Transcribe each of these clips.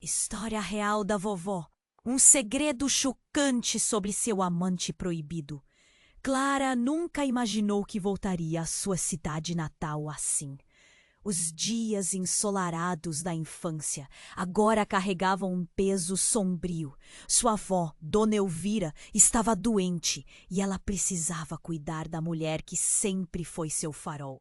História real da vovó. Um segredo chocante sobre seu amante proibido. Clara nunca imaginou que voltaria à sua cidade natal assim. Os dias ensolarados da infância agora carregavam um peso sombrio. Sua avó, Dona Elvira, estava doente e ela precisava cuidar da mulher que sempre foi seu farol.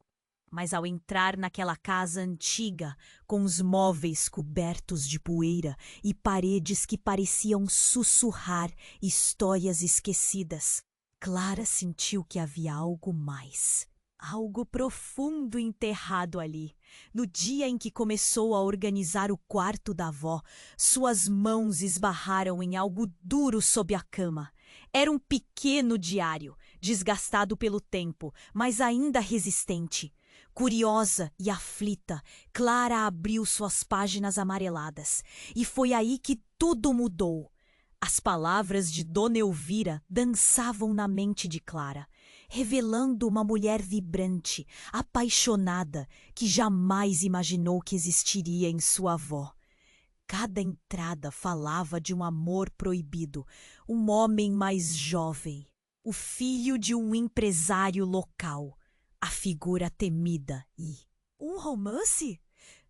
Mas ao entrar naquela casa antiga, com os móveis cobertos de poeira e paredes que pareciam sussurrar histórias esquecidas, Clara sentiu que havia algo mais. Algo profundo enterrado ali. No dia em que começou a organizar o quarto da avó, suas mãos esbarraram em algo duro sob a cama. Era um pequeno diário, desgastado pelo tempo, mas ainda resistente. Curiosa e aflita, Clara abriu suas páginas amareladas. E foi aí que tudo mudou. As palavras de Dona Elvira dançavam na mente de Clara, revelando uma mulher vibrante, apaixonada, que jamais imaginou que existiria em sua avó. Cada entrada falava de um amor proibido, um homem mais jovem, o filho de um empresário local, a figura temida e... Um romance?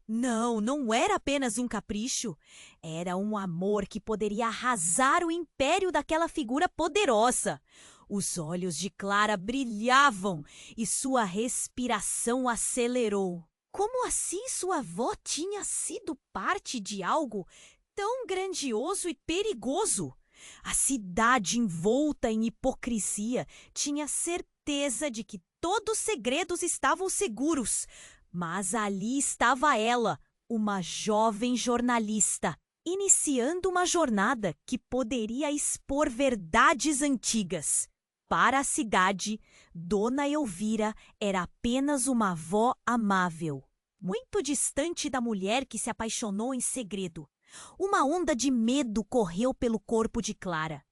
Não, não era apenas um capricho. Era um amor que poderia arrasar o império daquela figura poderosa. Os olhos de Clara brilhavam e sua respiração acelerou. Como assim sua avó tinha sido parte de algo tão grandioso e perigoso? A cidade envolta em hipocrisia tinha certeza de que todos os segredos estavam seguros. Mas ali estava ela, uma jovem jornalista, iniciando uma jornada que poderia expor verdades antigas. Para a cidade, Dona Elvira era apenas uma avó amável, muito distante da mulher que se apaixonou em segredo. Uma onda de medo correu pelo corpo de Clara.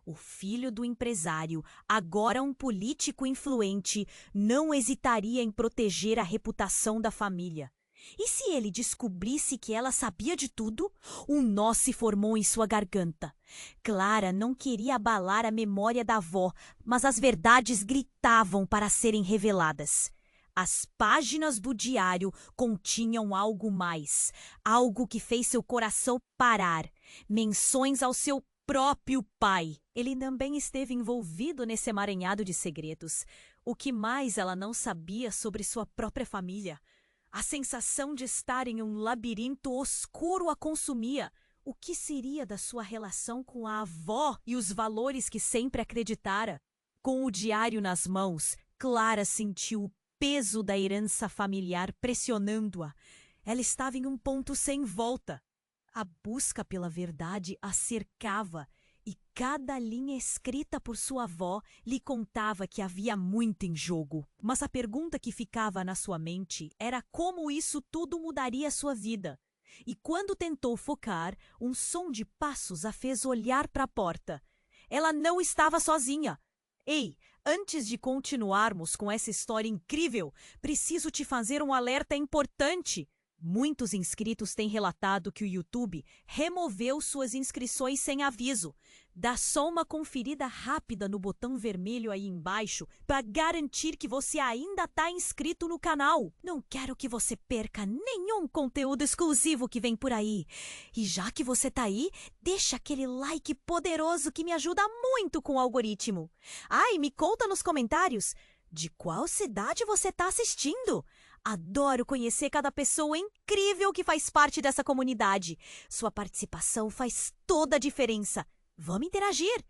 O filho do empresário, agora um político influente, não hesitaria em proteger a reputação da família. E se ele descobrisse que ela sabia de tudo? Um nó se formou em sua garganta. Clara não queria abalar a memória da avó, mas as verdades gritavam para serem reveladas. As páginas do diário continham algo mais, algo que fez seu coração parar. Menções ao seu próprio pai. Ele também esteve envolvido nesse emaranhado de segredos. O que mais ela não sabia sobre sua própria família? A sensação de estar em um labirinto oscuro a consumia. O que seria da sua relação com a avó e os valores que sempre acreditara? Com o diário nas mãos, Clara sentiu o peso da herança familiar pressionando-a. Ela estava em um ponto sem volta. A busca pela verdade a cercava e cada linha escrita por sua avó lhe contava que havia muito em jogo. Mas a pergunta que ficava na sua mente era como isso tudo mudaria sua vida. E quando tentou focar, um som de passos a fez olhar para a porta. Ela não estava sozinha. Ei, antes de continuarmos com essa história incrível, preciso te fazer um alerta importante. Muitos inscritos têm relatado que o YouTube removeu suas inscrições sem aviso. Dá só uma conferida rápida no botão vermelho aí embaixo para garantir que você ainda está inscrito no canal. Não quero que você perca nenhum conteúdo exclusivo que vem por aí. E já que você está aí, deixa aquele like poderoso que me ajuda muito com o algoritmo. Ah, e me conta nos comentários de qual cidade você está assistindo. Adoro conhecer cada pessoa incrível que faz parte dessa comunidade. Sua participação faz toda a diferença. Vamos interagir!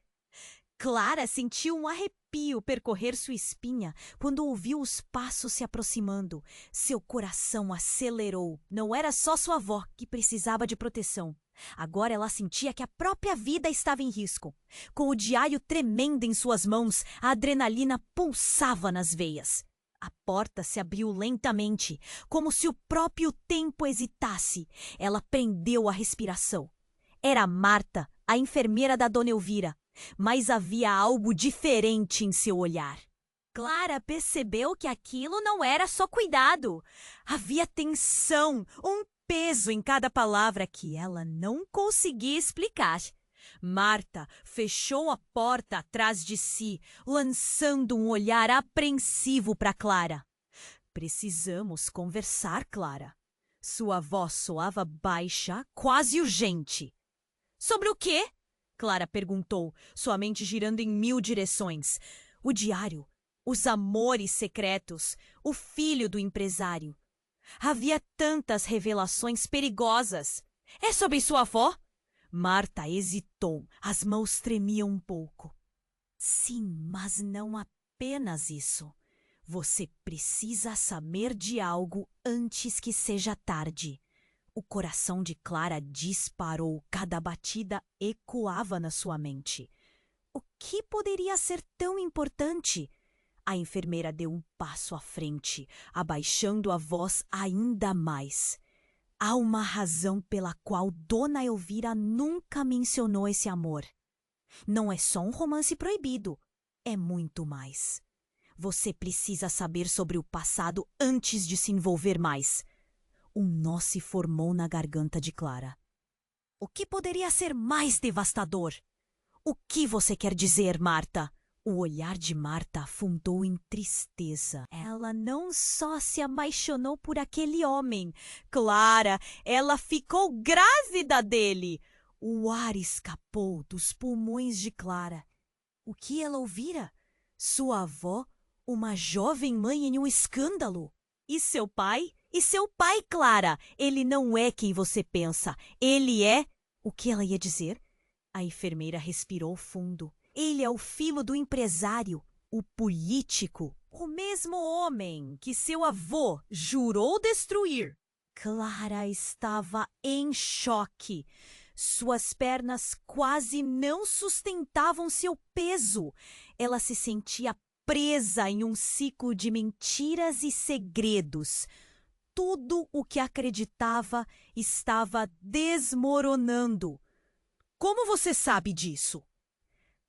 Clara sentiu um arrepio percorrer sua espinha quando ouviu os passos se aproximando. Seu coração acelerou. Não era só sua avó que precisava de proteção. Agora ela sentia que a própria vida estava em risco. Com o diário tremendo em suas mãos, a adrenalina pulsava nas veias. A porta se abriu lentamente, como se o próprio tempo hesitasse. Ela prendeu a respiração. Era Marta, a enfermeira da Dona Elvira, mas havia algo diferente em seu olhar. Clara percebeu que aquilo não era só cuidado. Havia tensão, um peso em cada palavra que ela não conseguia explicar. Marta fechou a porta atrás de si, lançando um olhar apreensivo para Clara. Precisamos conversar, Clara. Sua voz soava baixa, quase urgente. Sobre o quê? Clara perguntou, sua mente girando em 1000 direções. O diário, os amores secretos, o filho do empresário. Havia tantas revelações perigosas. É sobre sua avó? Marta hesitou, as mãos tremiam um pouco. Sim, mas não apenas isso. Você precisa saber de algo antes que seja tarde. O coração de Clara disparou, cada batida ecoava na sua mente. O que poderia ser tão importante? A enfermeira deu um passo à frente, abaixando a voz ainda mais. Há uma razão pela qual Dona Elvira nunca mencionou esse amor. Não é só um romance proibido, é muito mais. Você precisa saber sobre o passado antes de se envolver mais. Um nó se formou na garganta de Clara. O que poderia ser mais devastador? O que você quer dizer, Marta? O olhar de Marta afundou em tristeza. Ela não só se apaixonou por aquele homem. Clara, ela ficou grávida dele. O ar escapou dos pulmões de Clara. O que ela ouvira? Sua avó, uma jovem mãe em um escândalo. E seu pai? E seu pai, Clara? Ele não é quem você pensa. Ele é... O que ela ia dizer? A enfermeira respirou fundo. Ele é o filho do empresário, o político, o mesmo homem que seu avô jurou destruir. Clara estava em choque. Suas pernas quase não sustentavam seu peso. Ela se sentia presa em um ciclo de mentiras e segredos. Tudo o que acreditava estava desmoronando. Como você sabe disso?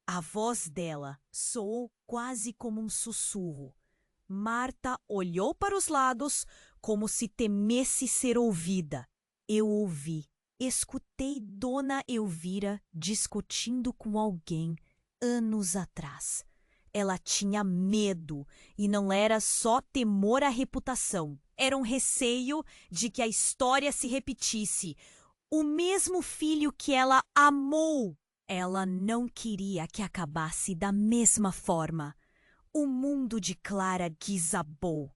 A voz dela soou quase como um sussurro. Marta olhou para os lados como se temesse ser ouvida. Eu ouvi. Escutei Dona Elvira discutindo com alguém anos atrás. Ela tinha medo, e não era só temor à reputação. Era um receio de que a história se repetisse. O mesmo filho que ela amou. Ela não queria que acabasse da mesma forma. O mundo de Clara desabou.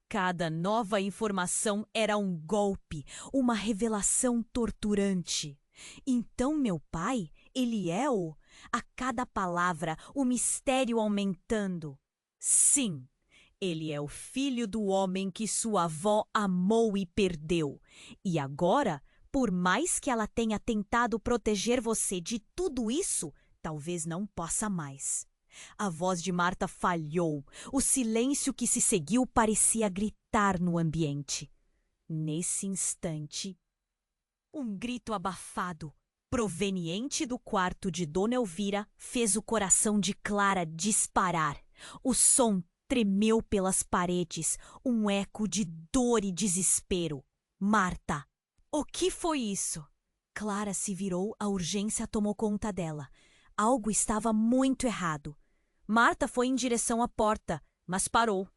Cada nova informação era um golpe, uma revelação torturante. Então meu pai, ele é o... A cada palavra, o mistério aumentando. Sim, ele é o filho do homem que sua avó amou e perdeu. E agora, por mais que ela tenha tentado proteger você de tudo isso, talvez não possa mais. A voz de Marta falhou. O silêncio que se seguiu parecia gritar no ambiente. Nesse instante, um grito abafado, proveniente do quarto de Dona Elvira, fez o coração de Clara disparar. O som tremeu pelas paredes, um eco de dor e desespero. Marta! O que foi isso? Clara se virou, a urgência tomou conta dela. Algo estava muito errado. Marta foi em direção à porta, mas parou.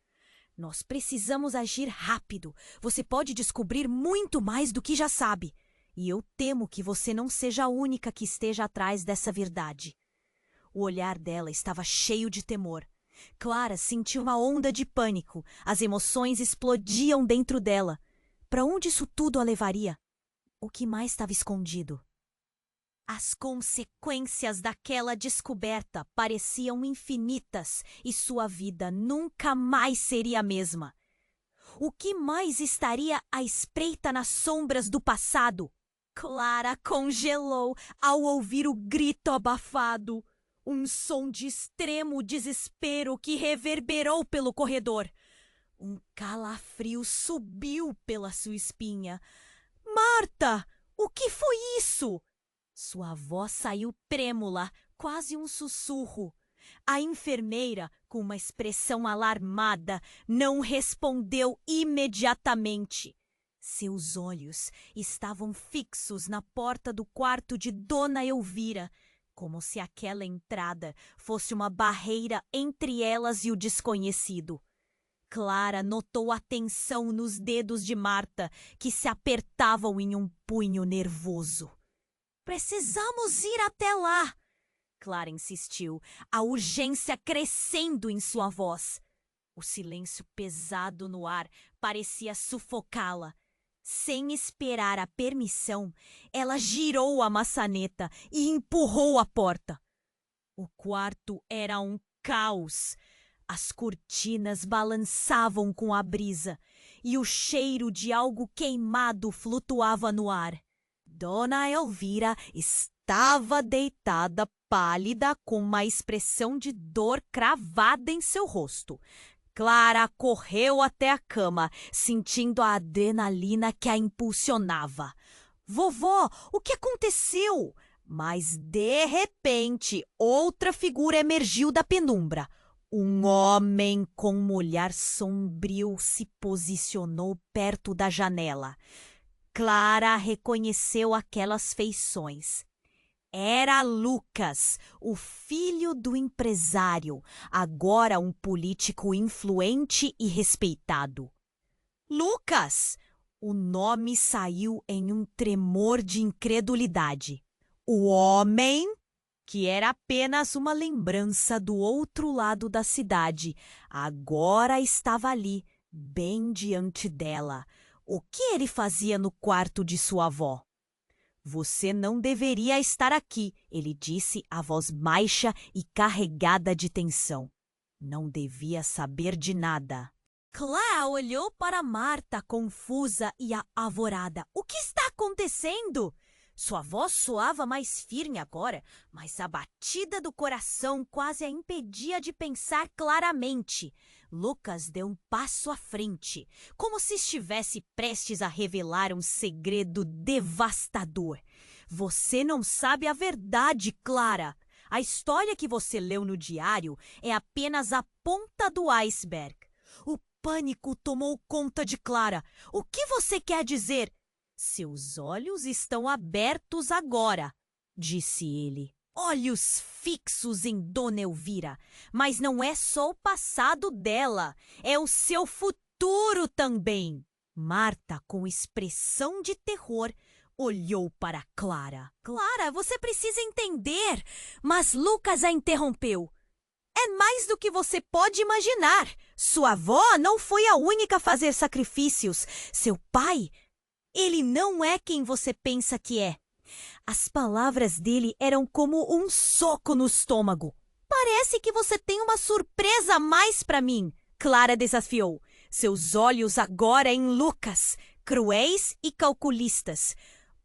Nós precisamos agir rápido. Você pode descobrir muito mais do que já sabe. E eu temo que você não seja a única que esteja atrás dessa verdade. O olhar dela estava cheio de temor. Clara sentiu uma onda de pânico. As emoções explodiam dentro dela. Para onde isso tudo a levaria? O que mais estava escondido? As consequências daquela descoberta pareciam infinitas e sua vida nunca mais seria a mesma. O que mais estaria à espreita nas sombras do passado? Clara congelou ao ouvir o grito abafado, um som de extremo desespero que reverberou pelo corredor. Um calafrio subiu pela sua espinha. Marta, o que foi isso? Sua voz saiu trêmula, quase um sussurro. A enfermeira, com uma expressão alarmada, não respondeu imediatamente. Seus olhos estavam fixos na porta do quarto de Dona Elvira, como se aquela entrada fosse uma barreira entre elas e o desconhecido. Clara notou a tensão nos dedos de Marta, que se apertavam em um punho nervoso. Precisamos ir até lá, Clara insistiu, a urgência crescendo em sua voz. O silêncio pesado no ar parecia sufocá-la. Sem esperar a permissão, ela girou a maçaneta e empurrou a porta. O quarto era um caos. As cortinas balançavam com a brisa e o cheiro de algo queimado flutuava no ar. Dona Elvira estava deitada, pálida, com uma expressão de dor cravada em seu rosto. Clara correu até a cama, sentindo a adrenalina que a impulsionava. Vovó, o que aconteceu? Mas, de repente, outra figura emergiu da penumbra. Um homem com um olhar sombrio se posicionou perto da janela. Clara reconheceu aquelas feições. Era Lucas, o filho do empresário, agora um político influente e respeitado. Lucas! O nome saiu em um tremor de incredulidade. O homem, que era apenas uma lembrança do outro lado da cidade, agora estava ali, bem diante dela. O que ele fazia no quarto de sua avó? Você não deveria estar aqui, ele disse, a voz baixa e carregada de tensão. Não devia saber de nada. Clara olhou para Marta, confusa e apavorada. O que está acontecendo? Sua voz soava mais firme agora, mas a batida do coração quase a impedia de pensar claramente. Lucas deu um passo à frente, como se estivesse prestes a revelar um segredo devastador. Você não sabe a verdade, Clara. A história que você leu no diário é apenas a ponta do iceberg. O pânico tomou conta de Clara. O que você quer dizer? Seus olhos estão abertos agora, disse ele. Olhos fixos em Dona Elvira. Mas não é só o passado dela, é o seu futuro também. Marta, com expressão de terror, olhou para Clara. Clara, você precisa entender. Mas Lucas a interrompeu. É mais do que você pode imaginar. Sua avó não foi a única a fazer sacrifícios. Seu pai, ele não é quem você pensa que é. As palavras dele eram como um soco no estômago. Parece que você tem uma surpresa a mais para mim, Clara desafiou. Seus olhos agora em Lucas, cruéis e calculistas.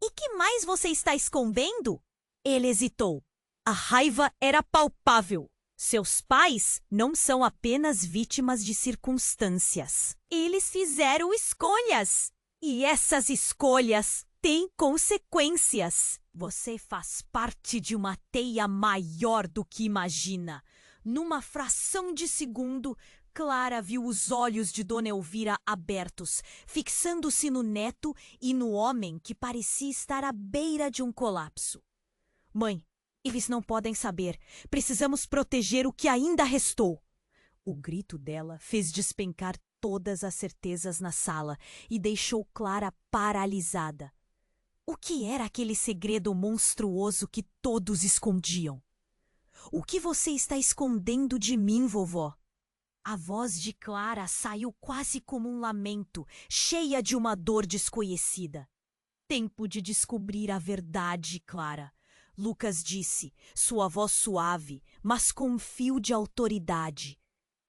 E que mais você está escondendo? Ele hesitou. A raiva era palpável. Seus pais não são apenas vítimas de circunstâncias. Eles fizeram escolhas. E essas escolhas têm consequências. Você faz parte de uma teia maior do que imagina. Numa fração de segundo, Clara viu os olhos de Dona Elvira abertos, fixando-se no neto e no homem que parecia estar à beira de um colapso. Mãe, eles não podem saber. Precisamos proteger o que ainda restou. O grito dela fez despencar todas as certezas na sala e deixou Clara paralisada. O que era aquele segredo monstruoso que todos escondiam? O que você está escondendo de mim, vovó? A voz de Clara saiu quase como um lamento, cheia de uma dor desconhecida. Tempo de descobrir a verdade, Clara. Lucas disse, sua voz suave, mas com um fio de autoridade.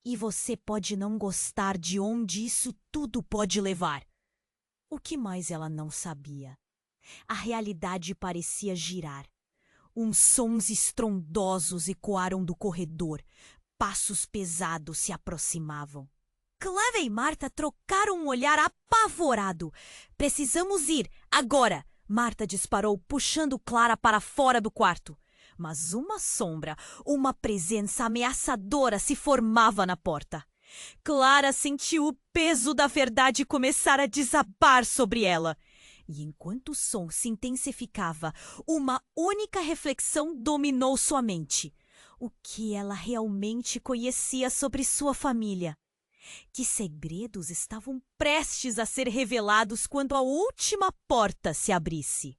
E você pode não gostar de onde isso tudo pode levar. O que mais ela não sabia? A realidade parecia girar. Uns sons estrondosos ecoaram do corredor. Passos pesados se aproximavam. Clara e Marta trocaram um olhar apavorado. Precisamos ir, agora! Marta disparou, puxando Clara para fora do quarto. Mas uma sombra, uma presença ameaçadora se formava na porta. Clara sentiu o peso da verdade começar a desabar sobre ela. E enquanto o som se intensificava, uma única reflexão dominou sua mente. O que ela realmente conhecia sobre sua família? Que segredos estavam prestes a ser revelados quando a última porta se abrisse?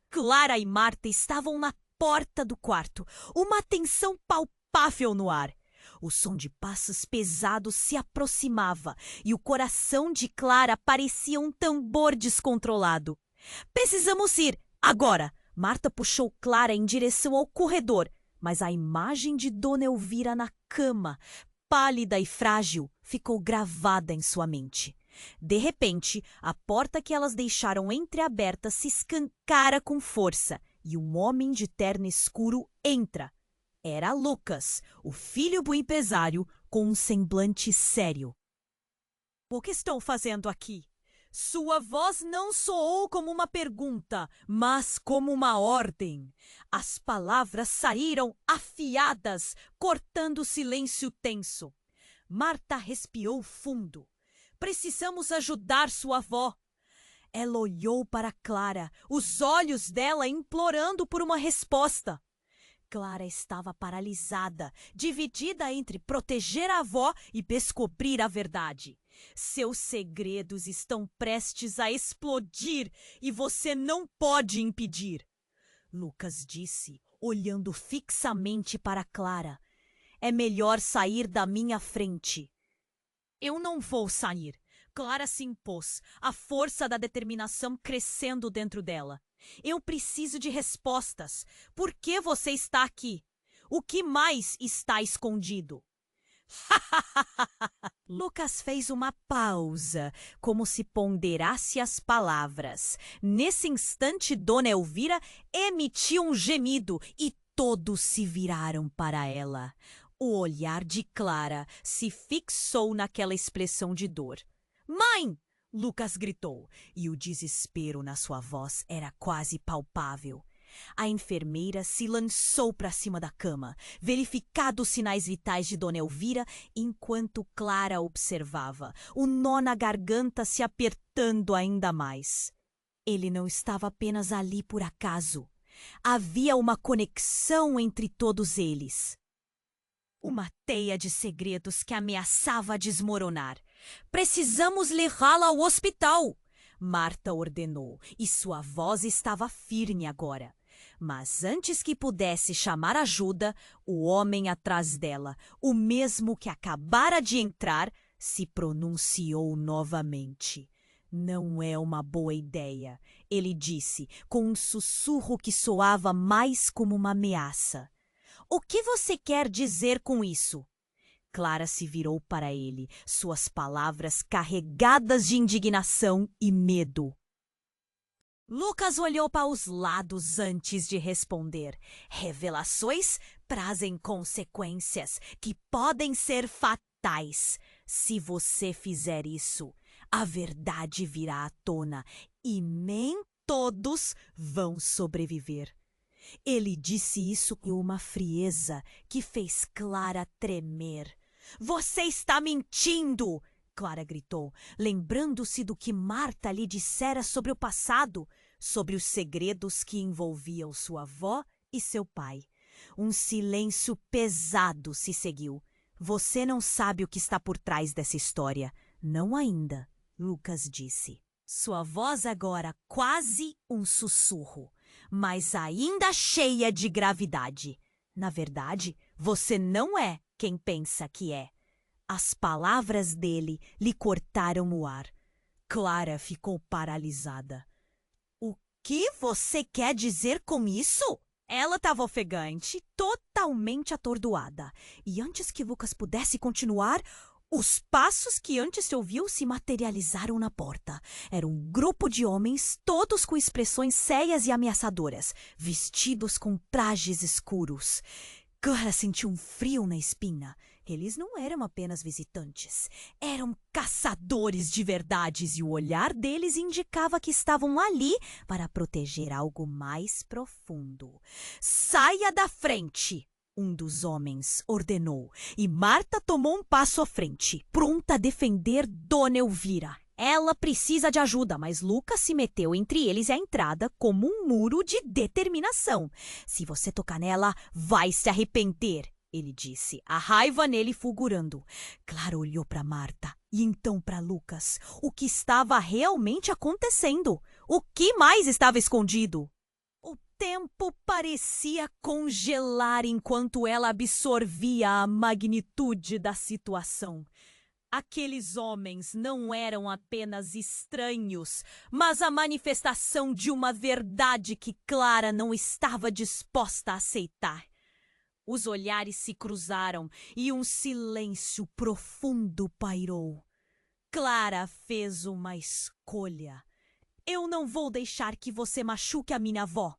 Clara e Marta estavam na porta do quarto, uma tensão palpável no ar. O som de passos pesados se aproximava e o coração de Clara parecia um tambor descontrolado. Precisamos ir, agora! Marta puxou Clara em direção ao corredor, mas a imagem de Dona Elvira na cama, pálida e frágil, ficou gravada em sua mente. De repente, a porta que elas deixaram entreaberta se escancara com força e um homem de terno escuro entra. Era Lucas, o filho do empresário, com um semblante sério. O que estão fazendo aqui? Sua voz não soou como uma pergunta, mas como uma ordem. As palavras saíram afiadas, cortando o silêncio tenso. Marta respirou fundo. Precisamos ajudar sua avó. Ela olhou para Clara, os olhos dela implorando por uma resposta. Clara estava paralisada, dividida entre proteger a avó e descobrir a verdade. Seus segredos estão prestes a explodir e você não pode impedir. Lucas disse, olhando fixamente para Clara. É melhor sair da minha frente. Eu não vou sair. Clara se impôs, a força da determinação crescendo dentro dela. Eu preciso de respostas. Por que você está aqui? O que mais está escondido? Lucas fez uma pausa, como se ponderasse as palavras. Nesse instante, Dona Elvira emitiu um gemido e todos se viraram para ela. O olhar de Clara se fixou naquela expressão de dor. Mãe! Lucas gritou, e o desespero na sua voz era quase palpável. A enfermeira se lançou para cima da cama, verificando os sinais vitais de Dona Elvira, enquanto Clara observava, o nó na garganta se apertando ainda mais. Ele não estava apenas ali por acaso. Havia uma conexão entre todos eles. Uma teia de segredos que ameaçava desmoronar. Precisamos levá-la ao hospital, Marta ordenou, e sua voz estava firme agora. Mas antes que pudesse chamar ajuda, o homem atrás dela, o mesmo que acabara de entrar, se pronunciou novamente. Não é uma boa ideia, ele disse, com um sussurro que soava mais como uma ameaça. O que você quer dizer com isso? Clara se virou para ele, suas palavras carregadas de indignação e medo. Lucas olhou para os lados antes de responder. Revelações trazem consequências que podem ser fatais. Se você fizer isso, a verdade virá à tona e nem todos vão sobreviver. Ele disse isso com uma frieza que fez Clara tremer. Você está mentindo! Clara gritou, lembrando-se do que Marta lhe dissera sobre o passado, sobre os segredos que envolviam sua avó e seu pai. Um silêncio pesado se seguiu. Você não sabe o que está por trás dessa história. Não ainda, Lucas disse. Sua voz agora quase um sussurro, mas ainda cheia de gravidade. Na verdade, você não é quem pensa que é. As palavras dele lhe cortaram o ar. Clara ficou paralisada. O que você quer dizer com isso? Ela estava ofegante, totalmente atordoada. E antes que Lucas pudesse continuar, os passos que antes se ouviu se materializaram na porta. Era um grupo de homens, todos com expressões sérias e ameaçadoras, vestidos com trajes escuros. Clara sentiu um frio na espinha. Eles não eram apenas visitantes, eram caçadores de verdades e o olhar deles indicava que estavam ali para proteger algo mais profundo. Saia da frente! um dos homens ordenou, e Marta tomou um passo à frente, pronta a defender Dona Elvira. Ela precisa de ajuda, mas Lucas se meteu entre eles e a entrada como um muro de determinação. Se você tocar nela, vai se arrepender, ele disse, a raiva nele fulgurando. Clara olhou para Marta e então para Lucas. O que estava realmente acontecendo? O que mais estava escondido? O tempo parecia congelar enquanto ela absorvia a magnitude da situação. Aqueles homens não eram apenas estranhos, mas a manifestação de uma verdade que Clara não estava disposta a aceitar. Os olhares se cruzaram e um silêncio profundo pairou. Clara fez uma escolha. Eu não vou deixar que você machuque a minha avó.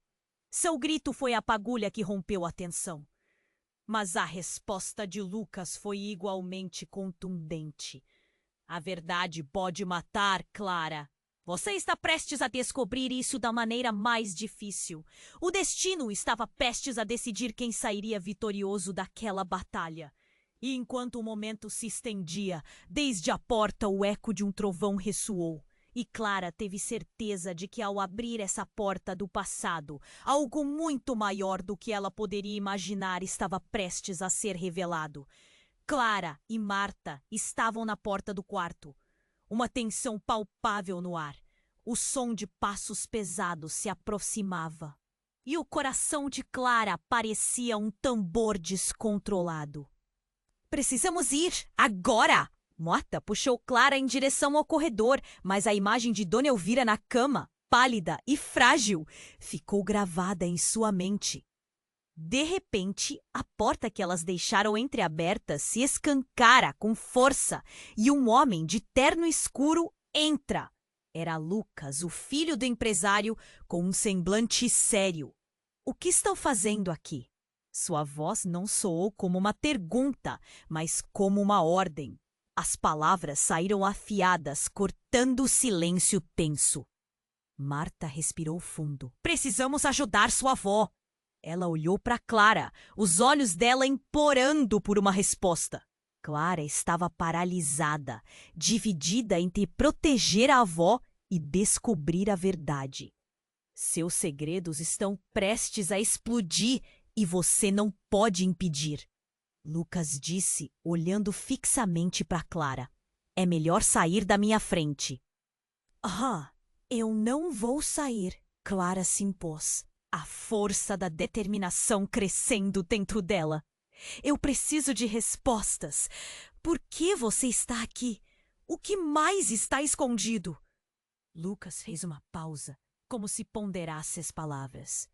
Seu grito foi a fagulha que rompeu a tensão. Mas a resposta de Lucas foi igualmente contundente. A verdade pode matar, Clara. Você está prestes a descobrir isso da maneira mais difícil. O destino estava prestes a decidir quem sairia vitorioso daquela batalha. E enquanto o momento se estendia, desde a porta o eco de um trovão ressoou. E Clara teve certeza de que ao abrir essa porta do passado, algo muito maior do que ela poderia imaginar estava prestes a ser revelado. Clara e Marta estavam na porta do quarto. Uma tensão palpável no ar. O som de passos pesados se aproximava. E o coração de Clara parecia um tambor descontrolado. Precisamos ir, agora! Marta puxou Clara em direção ao corredor, mas a imagem de Dona Elvira na cama, pálida e frágil, ficou gravada em sua mente. De repente, a porta que elas deixaram entreaberta se escancara com força e um homem de terno escuro entra. Era Lucas, o filho do empresário, com um semblante sério. O que estão fazendo aqui? Sua voz não soou como uma pergunta, mas como uma ordem. As palavras saíram afiadas, cortando o silêncio tenso. Marta respirou fundo. Precisamos ajudar sua avó. Ela olhou para Clara, os olhos dela implorando por uma resposta. Clara estava paralisada, dividida entre proteger a avó e descobrir a verdade. Seus segredos estão prestes a explodir e você não pode impedir. Lucas disse, olhando fixamente para Clara. É melhor sair da minha frente. Eu não vou sair, Clara se impôs, a força da determinação crescendo dentro dela. Eu preciso de respostas. Por que você está aqui? O que mais está escondido? Lucas fez uma pausa, como se ponderasse as palavras.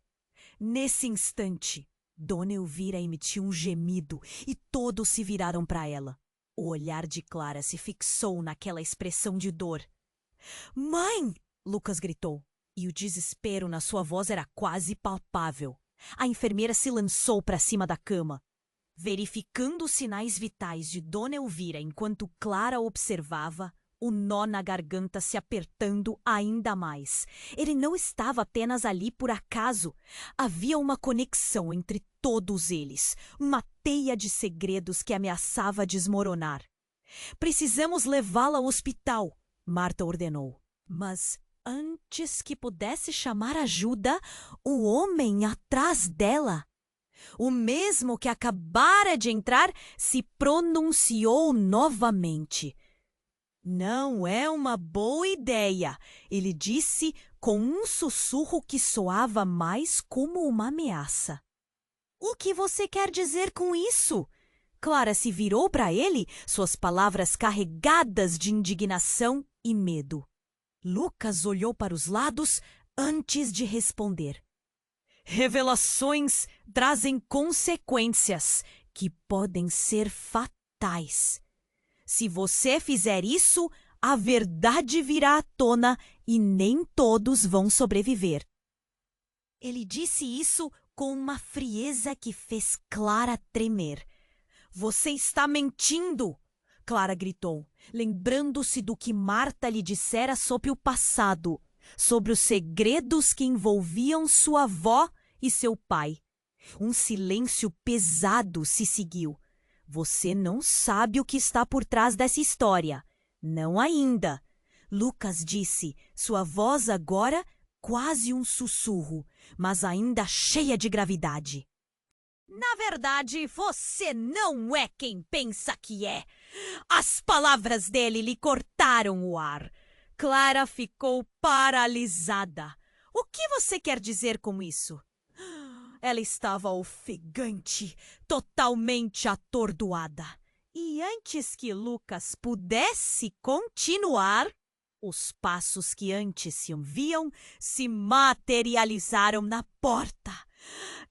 Nesse instante, Dona Elvira emitiu um gemido e todos se viraram para ela. O olhar de Clara se fixou naquela expressão de dor. Mãe! Lucas gritou, e o desespero na sua voz era quase palpável. A enfermeira se lançou para cima da cama. Verificando os sinais vitais de Dona Elvira enquanto Clara observava, o nó na garganta se apertando ainda mais. Ele não estava apenas ali por acaso. Havia uma conexão entre todos eles, uma teia de segredos que ameaçava desmoronar. Precisamos levá-la ao hospital, Marta ordenou. Mas antes que pudesse chamar ajuda, o homem atrás dela, o mesmo que acabara de entrar, se pronunciou novamente. Não é uma boa ideia, ele disse com um sussurro que soava mais como uma ameaça. O que você quer dizer com isso? Clara se virou para ele, suas palavras carregadas de indignação e medo. Lucas olhou para os lados antes de responder. Revelações trazem consequências que podem ser fatais. Se você fizer isso, a verdade virá à tona e nem todos vão sobreviver. Ele disse isso com uma frieza que fez Clara tremer. Você está mentindo! Clara gritou, lembrando-se do que Marta lhe dissera sobre o passado, sobre os segredos que envolviam sua avó e seu pai. Um silêncio pesado se seguiu. Você não sabe o que está por trás dessa história. Não ainda. Lucas disse, sua voz agora quase um sussurro, mas ainda cheia de gravidade. Na verdade, você não é quem pensa que é. As palavras dele lhe cortaram o ar. Clara ficou paralisada. O que você quer dizer com isso? Ela estava ofegante, totalmente atordoada. E antes que Lucas pudesse continuar, os passos que antes se ouviam se materializaram na porta.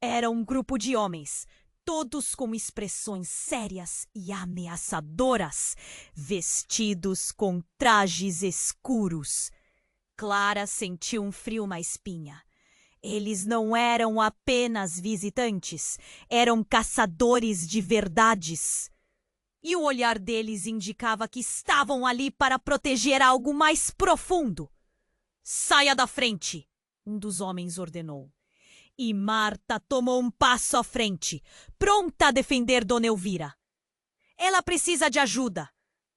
Era um grupo de homens, todos com expressões sérias e ameaçadoras, vestidos com trajes escuros. Clara sentiu um frio na espinha. Eles não eram apenas visitantes, eram caçadores de verdades. E o olhar deles indicava que estavam ali para proteger algo mais profundo. Saia da frente, um dos homens ordenou. E Marta tomou um passo à frente, pronta a defender Dona Elvira. Ela precisa de ajuda.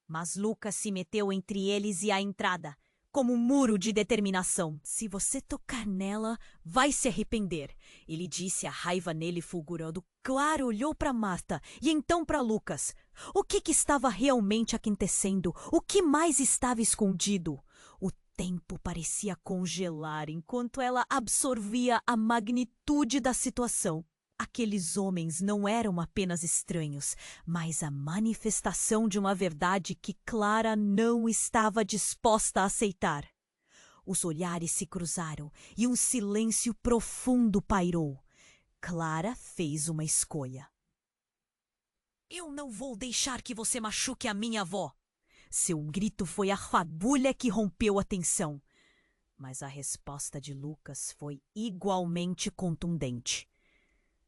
Mas Lucas se meteu entre eles e a entrada, como um muro de determinação. Se você tocar nela, vai se arrepender, ele disse, a raiva nele fulgurando. Clara olhou para Marta e então para Lucas. O que estava realmente acontecendo? O que mais estava escondido? O tempo parecia congelar enquanto ela absorvia a magnitude da situação. Aqueles homens não eram apenas estranhos, mas a manifestação de uma verdade que Clara não estava disposta a aceitar. Os olhares se cruzaram e um silêncio profundo pairou. Clara fez uma escolha. Eu não vou deixar que você machuque a minha avó. Seu grito foi a fagulha que rompeu a tensão. Mas a resposta de Lucas foi igualmente contundente.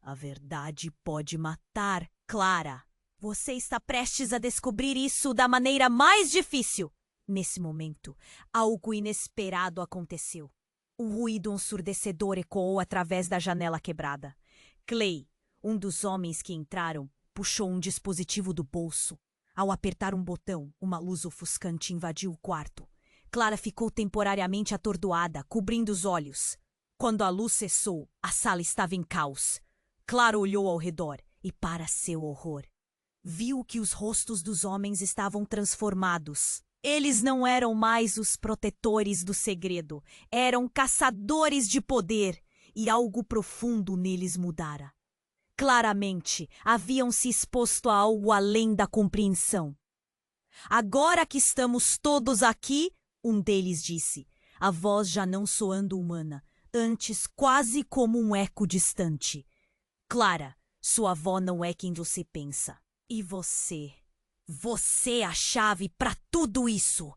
A verdade pode matar, Clara. Você está prestes a descobrir isso da maneira mais difícil. Nesse momento, algo inesperado aconteceu. Um ruído ensurdecedor ecoou através da janela quebrada. Clay, um dos homens que entraram, puxou um dispositivo do bolso. Ao apertar um botão, uma luz ofuscante invadiu o quarto. Clara ficou temporariamente atordoada, cobrindo os olhos. Quando a luz cessou, a sala estava em caos. Clara olhou ao redor e, para seu horror, viu que os rostos dos homens estavam transformados. Eles não eram mais os protetores do segredo, eram caçadores de poder, e algo profundo neles mudara. Claramente, haviam se exposto a algo além da compreensão. Agora que estamos todos aqui, um deles disse, a voz já não soando humana, antes quase como um eco distante. Clara, sua avó não é quem você pensa. E você? Você é a chave para tudo isso.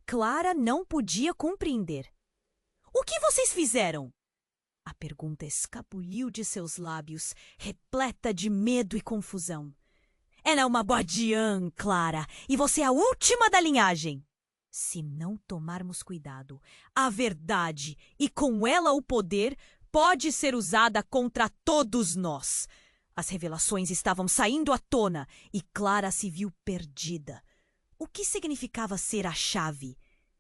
Clara não podia compreender. O que vocês fizeram? A pergunta escapuliu de seus lábios, repleta de medo e confusão. Ela é uma guardiã, Clara, e você é a última da linhagem. Se não tomarmos cuidado, a verdade, e com ela o poder, pode ser usada contra todos nós. As revelações estavam saindo à tona e Clara se viu perdida. O que significava ser a chave?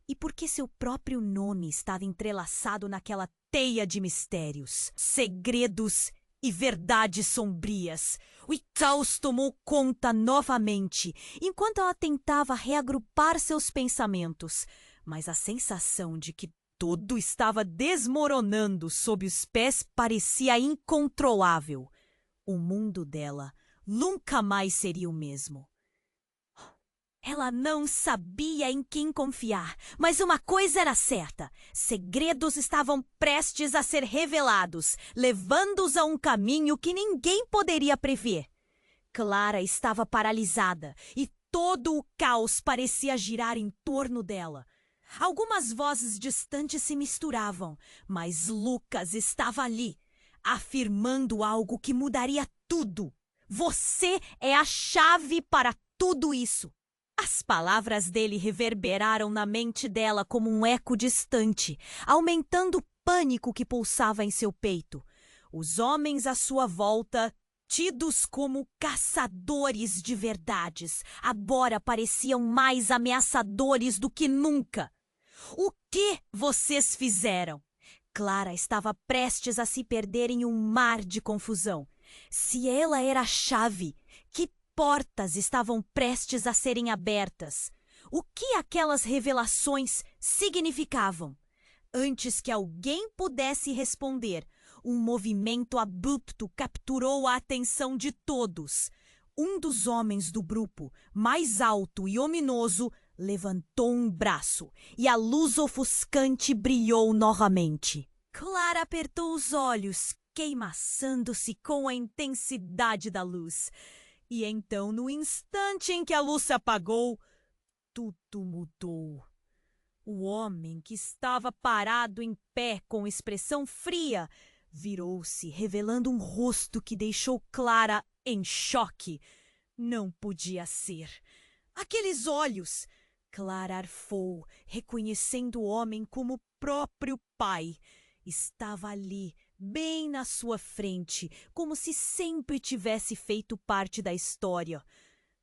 E por que seu próprio nome estava entrelaçado naquela teia de mistérios, segredos e verdades sombrias? O caos tomou conta novamente, enquanto ela tentava reagrupar seus pensamentos. Mas a sensação de que tudo estava desmoronando sob os pés parecia incontrolável. O mundo dela nunca mais seria o mesmo. Ela não sabia em quem confiar, mas uma coisa era certa. Segredos estavam prestes a ser revelados, levando-os a um caminho que ninguém poderia prever. Clara estava paralisada e todo o caos parecia girar em torno dela. Algumas vozes distantes se misturavam, mas Lucas estava ali, afirmando algo que mudaria tudo. Você é a chave para tudo isso. As palavras dele reverberaram na mente dela como um eco distante, aumentando o pânico que pulsava em seu peito. Os homens à sua volta, tidos como caçadores de verdades, agora pareciam mais ameaçadores do que nunca. O que vocês fizeram? Clara estava prestes a se perder em um mar de confusão. Se ela era a chave, que portas estavam prestes a serem abertas? O que aquelas revelações significavam? Antes que alguém pudesse responder, um movimento abrupto capturou a atenção de todos. Um dos homens do grupo, mais alto e ominoso, levantou um braço e a luz ofuscante brilhou novamente. Clara apertou os olhos, queimaçando-se com a intensidade da luz. E então, no instante em que a luz se apagou, tudo mudou. O homem, que estava parado em pé com expressão fria, virou-se, revelando um rosto que deixou Clara em choque. Não podia ser. Aqueles olhos! Clara arfou, reconhecendo o homem como o próprio pai. Estava ali, bem na sua frente, como se sempre tivesse feito parte da história,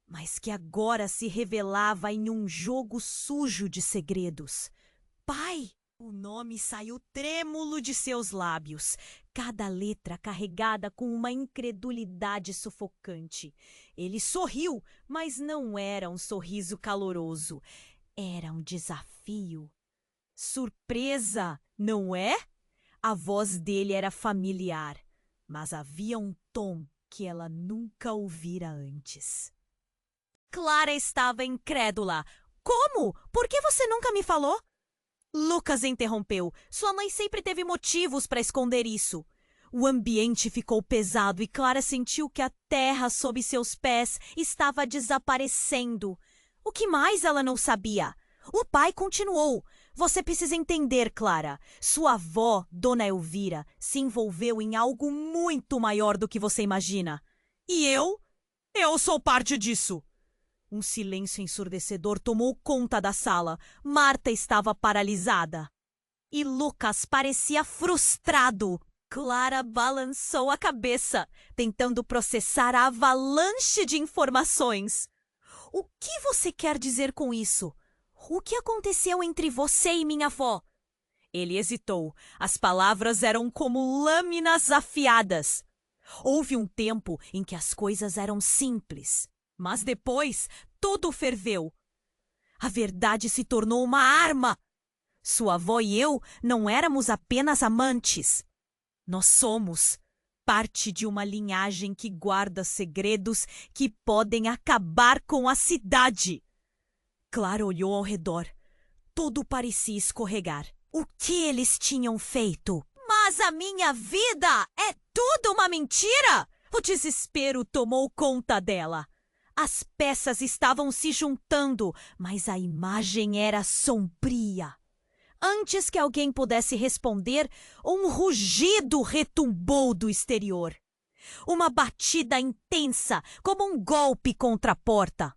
mas que agora se revelava em um jogo sujo de segredos. Pai! O nome saiu trêmulo de seus lábios, cada letra carregada com uma incredulidade sufocante. Ele sorriu, mas não era um sorriso caloroso. Era um desafio. Surpresa, não é? A voz dele era familiar, mas havia um tom que ela nunca ouvira antes. Clara estava incrédula. Como? Por que você nunca me falou? Lucas interrompeu. Sua mãe sempre teve motivos para esconder isso. O ambiente ficou pesado e Clara sentiu que a terra sob seus pés estava desaparecendo. O que mais ela não sabia? O pai continuou. Você precisa entender, Clara. Sua avó, Dona Elvira, se envolveu em algo muito maior do que você imagina. E eu? Eu sou parte disso. Um silêncio ensurdecedor tomou conta da sala. Marta estava paralisada. E Lucas parecia frustrado. Clara balançou a cabeça, tentando processar a avalanche de informações. O que você quer dizer com isso? O que aconteceu entre você e minha avó? Ele hesitou. As palavras eram como lâminas afiadas. Houve um tempo em que as coisas eram simples. Mas depois, tudo ferveu. A verdade se tornou uma arma. Sua avó e eu não éramos apenas amantes. Nós somos parte de uma linhagem que guarda segredos que podem acabar com a cidade. Clara olhou ao redor. Tudo parecia escorregar. O que eles tinham feito? Mas a minha vida é tudo uma mentira! O desespero tomou conta dela. As peças estavam se juntando, mas a imagem era sombria. Antes que alguém pudesse responder, um rugido retumbou do exterior. Uma batida intensa, como um golpe contra a porta.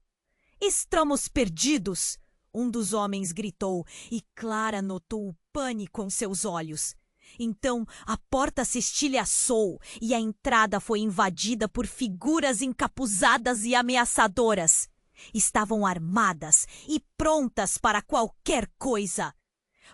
Estamos perdidos! Um dos homens gritou, e Clara notou o pânico em seus olhos. Então a porta se estilhaçou e a entrada foi invadida por figuras encapuzadas e ameaçadoras. Estavam armadas e prontas para qualquer coisa.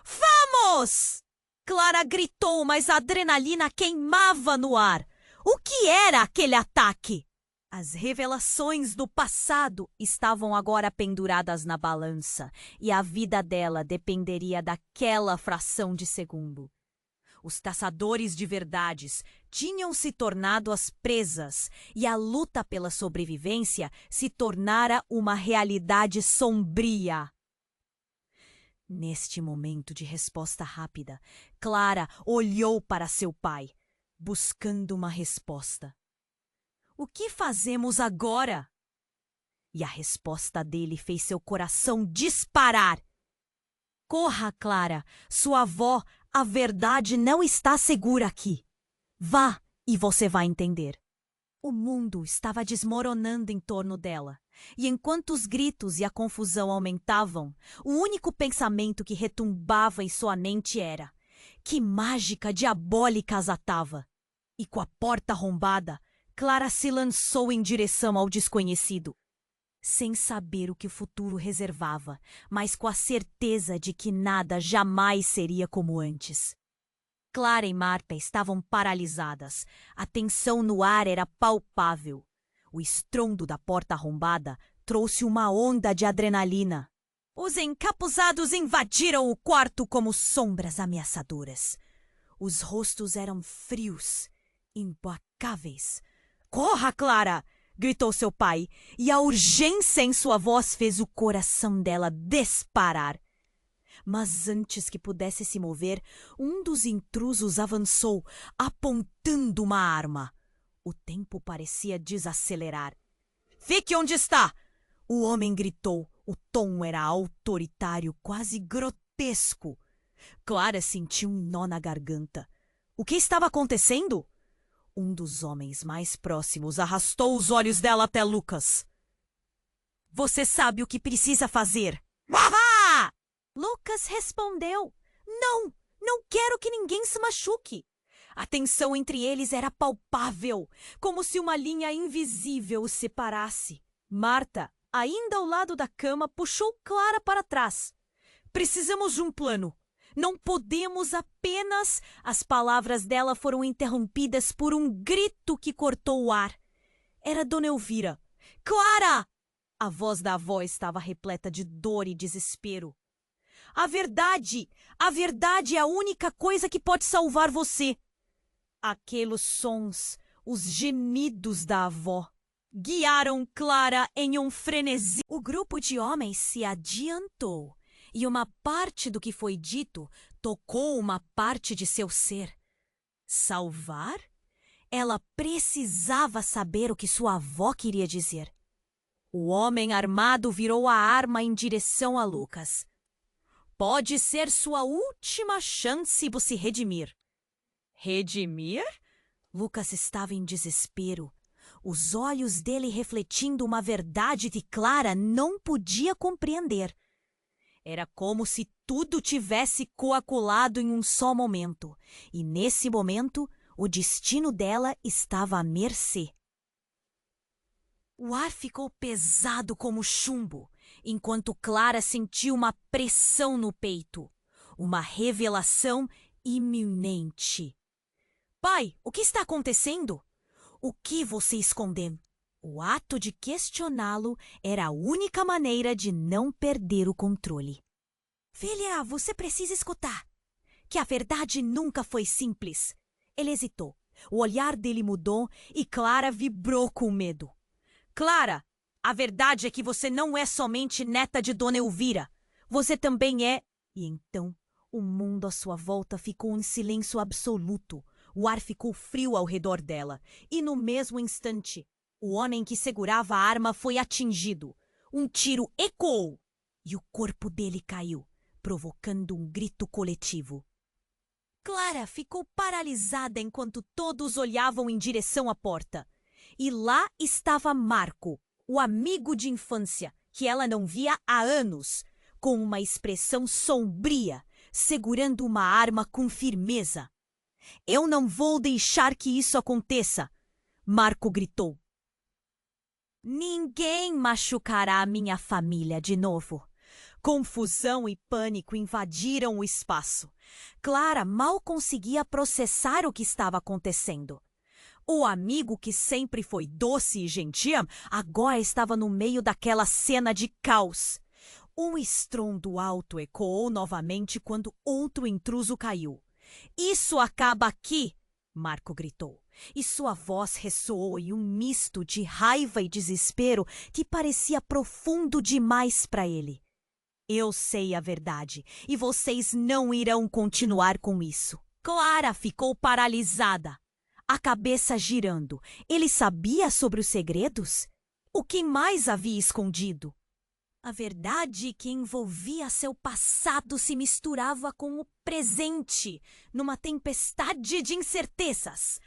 Vamos! Clara gritou, mas a adrenalina queimava no ar. O que era aquele ataque? As revelações do passado estavam agora penduradas na balança e a vida dela dependeria daquela fração de segundo. Os caçadores de verdades tinham se tornado as presas e a luta pela sobrevivência se tornara uma realidade sombria. Neste momento de resposta rápida, Clara olhou para seu pai, buscando uma resposta. O que fazemos agora? E a resposta dele fez seu coração disparar. Corra, Clara, sua avó, a verdade não está segura aqui. Vá e você vai entender. O mundo estava desmoronando em torno dela, e enquanto os gritos e a confusão aumentavam, o único pensamento que retumbava em sua mente era: que mágica diabólica as atava! E com a porta arrombada, Clara se lançou em direção ao desconhecido. Sem saber o que o futuro reservava, mas com a certeza de que nada jamais seria como antes. Clara e Marta estavam paralisadas. A tensão no ar era palpável. O estrondo da porta arrombada trouxe uma onda de adrenalina. Os encapuzados invadiram o quarto como sombras ameaçadoras. Os rostos eram frios, implacáveis. "Corra, Clara!" gritou seu pai, e a urgência em sua voz fez o coração dela disparar. Mas antes que pudesse se mover, um dos intrusos avançou, apontando uma arma. O tempo parecia desacelerar. "Fique onde está!" O homem gritou. O tom era autoritário, quase grotesco. Clara sentiu um nó na garganta. O que estava acontecendo? Um dos homens mais próximos arrastou os olhos dela até Lucas. "Você sabe o que precisa fazer." "Wahá!" Lucas respondeu. Não quero que ninguém se machuque." A tensão entre eles era palpável, como se uma linha invisível os separasse. Marta, ainda ao lado da cama, puxou Clara para trás. "Precisamos de um plano. Não podemos apenas..." As palavras dela foram interrompidas por um grito que cortou o ar. Era Dona Elvira. "Clara!" A voz da avó estava repleta de dor e desespero. A verdade é a única coisa que pode salvar você." Aqueles sons, os gemidos da avó, guiaram Clara em um frenesi. O grupo de homens se adiantou, e uma parte do que foi dito tocou uma parte de seu ser. Salvar? Ela precisava saber o que sua avó queria dizer. O homem armado virou a arma em direção a Lucas. "Pode ser sua última chance de se redimir." "Redimir?" Lucas estava em desespero, os olhos dele refletindo uma verdade que Clara não podia compreender. Era como se tudo tivesse coagulado em um só momento, e nesse momento o destino dela estava à mercê. O ar ficou pesado como chumbo, enquanto Clara sentiu uma pressão no peito, uma revelação iminente. "Pai, o que está acontecendo?" "O que você escondeu?" O ato de questioná-lo era a única maneira de não perder o controle. "Filha, você precisa escutar. Que a verdade nunca foi simples." Ele hesitou. O olhar dele mudou e Clara vibrou com medo. "Clara, a verdade é que você não é somente neta de Dona Elvira. Você também é..." E então o mundo à sua volta ficou em silêncio absoluto. O ar ficou frio ao redor dela. E no mesmo instante, o homem que segurava a arma foi atingido. Um tiro ecoou e o corpo dele caiu, provocando um grito coletivo. Clara ficou paralisada enquanto todos olhavam em direção à porta. E lá estava Marco, o amigo de infância, que ela não via há anos, com uma expressão sombria, segurando uma arma com firmeza. "Eu não vou deixar que isso aconteça!" Marco gritou. "Ninguém machucará a minha família de novo." Confusão e pânico invadiram o espaço. Clara mal conseguia processar o que estava acontecendo. O amigo que sempre foi doce e gentil agora estava no meio daquela cena de caos. Um estrondo alto ecoou novamente quando outro intruso caiu. "Isso acaba aqui!" Marco gritou, e sua voz ressoou em um misto de raiva e desespero que parecia profundo demais para ele. "Eu sei a verdade, e vocês não irão continuar com isso." Clara ficou paralisada, a cabeça girando. Ele sabia sobre os segredos? O que mais havia escondido? A verdade que envolvia seu passado se misturava com o presente, numa tempestade de incertezas.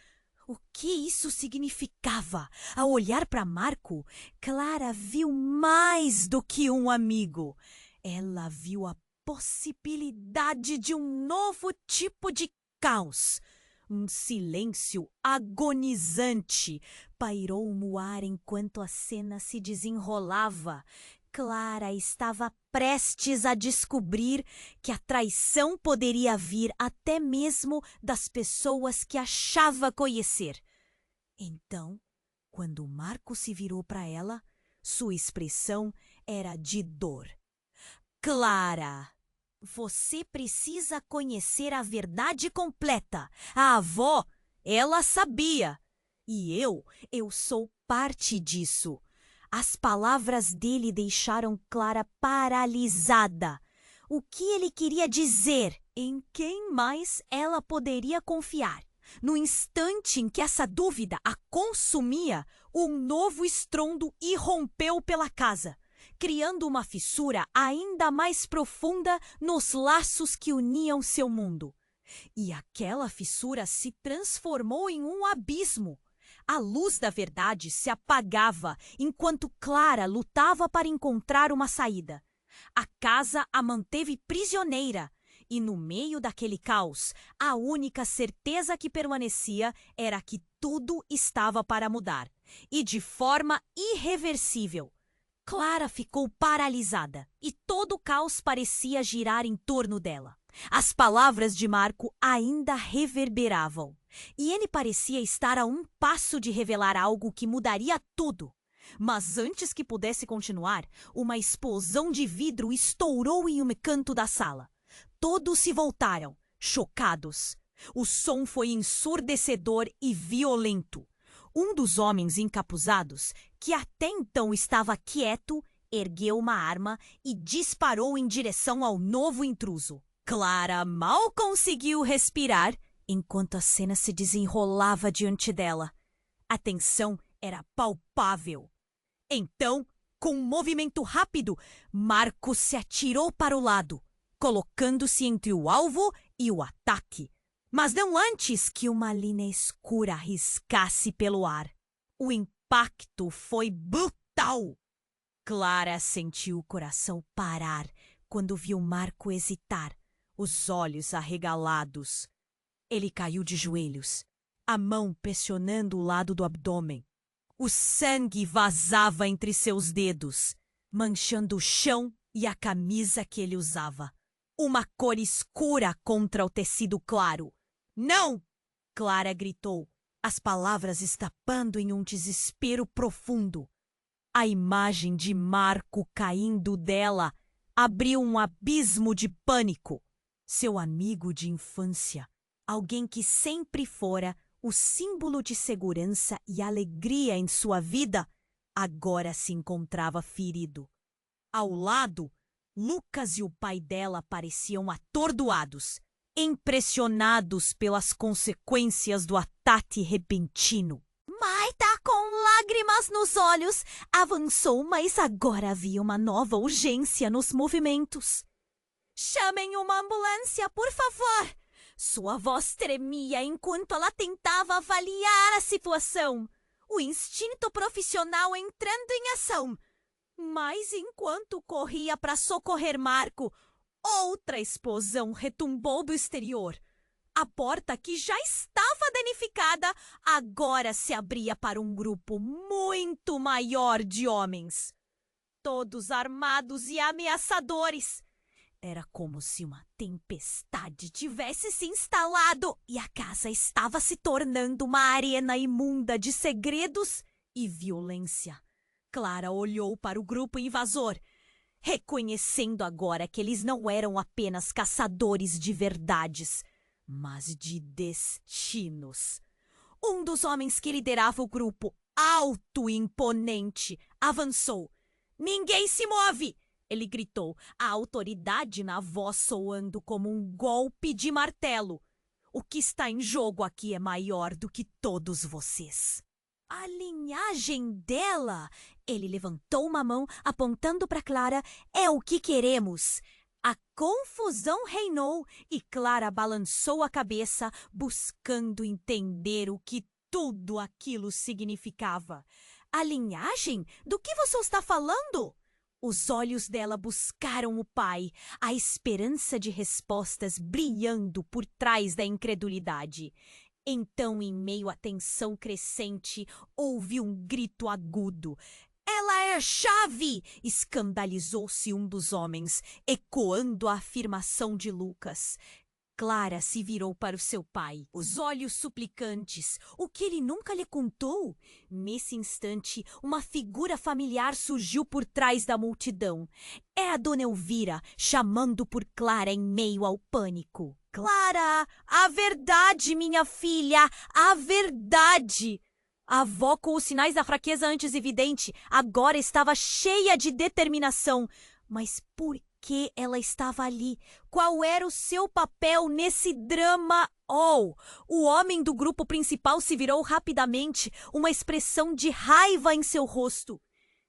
O que isso significava? Ao olhar para Marco, Clara viu mais do que um amigo. Ela viu a possibilidade de um novo tipo de caos. Um silêncio agonizante pairou no ar enquanto a cena se desenrolava. Clara estava prestes a descobrir que a traição poderia vir até mesmo das pessoas que achava conhecer. Então, quando Marco se virou para ela, sua expressão era de dor. Clara, você precisa conhecer a verdade completa. A avó, ela sabia. E eu sou parte disso. As palavras dele deixaram Clara paralisada. O que ele queria dizer? Em quem mais ela poderia confiar? No instante em que essa dúvida a consumia, um novo estrondo irrompeu pela casa, criando uma fissura ainda mais profunda nos laços que uniam seu mundo. E aquela fissura se transformou em um abismo. A luz da verdade se apagava enquanto Clara lutava para encontrar uma saída. A casa a manteve prisioneira. E no meio daquele caos, a única certeza que permanecia era que tudo estava para mudar. E de forma irreversível. Clara ficou paralisada e todo o caos parecia girar em torno dela. As palavras de Marco ainda reverberavam. E ele parecia estar a um passo de revelar algo que mudaria tudo. Mas antes que pudesse continuar, uma explosão de vidro estourou em um canto da sala. Todos se voltaram, chocados. O som foi ensurdecedor e violento. Um dos homens encapuzados, que até então estava quieto, ergueu uma arma e disparou em direção ao novo intruso. Clara mal conseguiu respirar enquanto a cena se desenrolava diante dela. A tensão era palpável. Então, com um movimento rápido, Marcos se atirou para o lado, colocando-se entre o alvo e o ataque. Mas não antes que uma linha escura riscasse pelo ar. O impacto foi brutal. Clara sentiu o coração parar quando viu Marco hesitar, os olhos arregalados. Ele caiu de joelhos, a mão pressionando o lado do abdômen. O sangue vazava entre seus dedos, manchando o chão e a camisa que ele usava. Uma cor escura contra o tecido claro. Não! Clara gritou, as palavras escapando em um desespero profundo. A imagem de Marco caindo dela abriu um abismo de pânico. Seu amigo de infância, alguém que sempre fora o símbolo de segurança e alegria em sua vida, agora se encontrava ferido. Ao lado, Lucas e o pai dela pareciam atordoados, impressionados pelas consequências do ataque repentino. Marta, com lágrimas nos olhos, avançou, mas agora havia uma nova urgência nos movimentos. Chamem uma ambulância, por favor! Sua voz tremia enquanto ela tentava avaliar a situação. O instinto profissional entrando em ação. Mas enquanto corria para socorrer Marco, outra explosão retumbou do exterior. A porta, que já estava danificada, agora se abria para um grupo muito maior de homens. Todos armados e ameaçadores. Era como se uma tempestade tivesse se instalado e a casa estava se tornando uma arena imunda de segredos e violência. Clara olhou para o grupo invasor, reconhecendo agora que eles não eram apenas caçadores de verdades, mas de destinos. Um dos homens que liderava o grupo, alto e imponente, avançou. "Ninguém se move!" Ele gritou, a autoridade na voz soando como um golpe de martelo. "O que está em jogo aqui é maior do que todos vocês." "A linhagem dela," ele levantou uma mão apontando para Clara, "é o que queremos." A confusão reinou e Clara balançou a cabeça, buscando entender o que tudo aquilo significava. "A linhagem? Do que você está falando?" Os olhos dela buscaram o pai, a esperança de respostas brilhando por trás da incredulidade. Então, em meio à tensão crescente, houve um grito agudo. Ela é a chave! Escandalizou-se um dos homens, ecoando a afirmação de Lucas. Clara se virou para o seu pai, os olhos suplicantes. O que ele nunca lhe contou? Nesse instante, uma figura familiar surgiu por trás da multidão. É a dona Elvira, chamando por Clara em meio ao pânico. Clara, a verdade, minha filha, a verdade! A avó, com os sinais da fraqueza antes evidente, agora estava cheia de determinação. Mas por que ela estava ali? Qual era o seu papel nesse drama? Oh! O homem do grupo principal se virou rapidamente, uma expressão de raiva em seu rosto.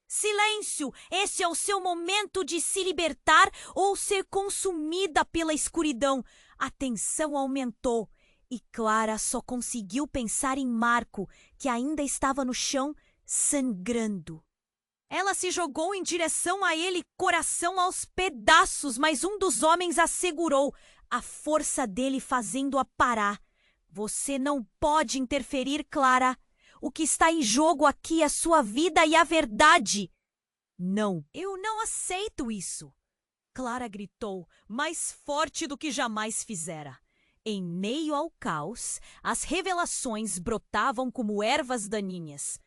Silêncio! Esse é o seu momento de se libertar ou ser consumida pela escuridão. A tensão aumentou e Clara só conseguiu pensar em Marco, que ainda estava no chão, sangrando. Ela se jogou em direção a ele, coração aos pedaços, mas um dos homens a segurou, a força dele fazendo-a parar. Você não pode interferir, Clara. O que está em jogo aqui é a sua vida e a verdade. Não, eu não aceito isso. Clara gritou, mais forte do que jamais fizera. Em meio ao caos, as revelações brotavam como ervas daninhas.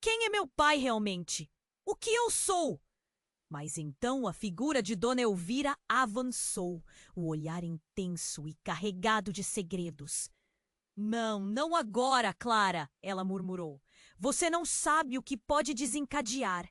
Quem é meu pai realmente? O que eu sou? Mas então a figura de Dona Elvira avançou, o olhar intenso e carregado de segredos. Não, não agora, Clara, ela murmurou. Você não sabe o que pode desencadear.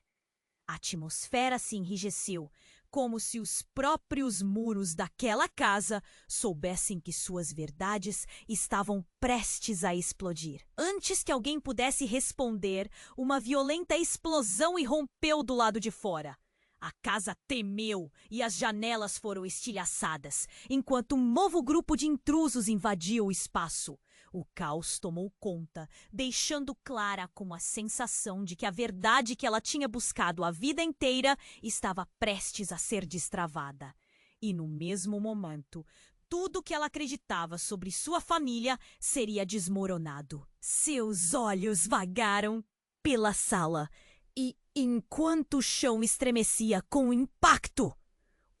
A atmosfera se enrijeceu, como se os próprios muros daquela casa soubessem que suas verdades estavam prestes a explodir. Antes que alguém pudesse responder, uma violenta explosão irrompeu do lado de fora. A casa tremeu e as janelas foram estilhaçadas, enquanto um novo grupo de intrusos invadia o espaço. O caos tomou conta, deixando Clara com a sensação de que a verdade que ela tinha buscado a vida inteira estava prestes a ser destravada. E no mesmo momento, tudo que ela acreditava sobre sua família seria desmoronado. Seus olhos vagaram pela sala e, enquanto o chão estremecia com o impacto,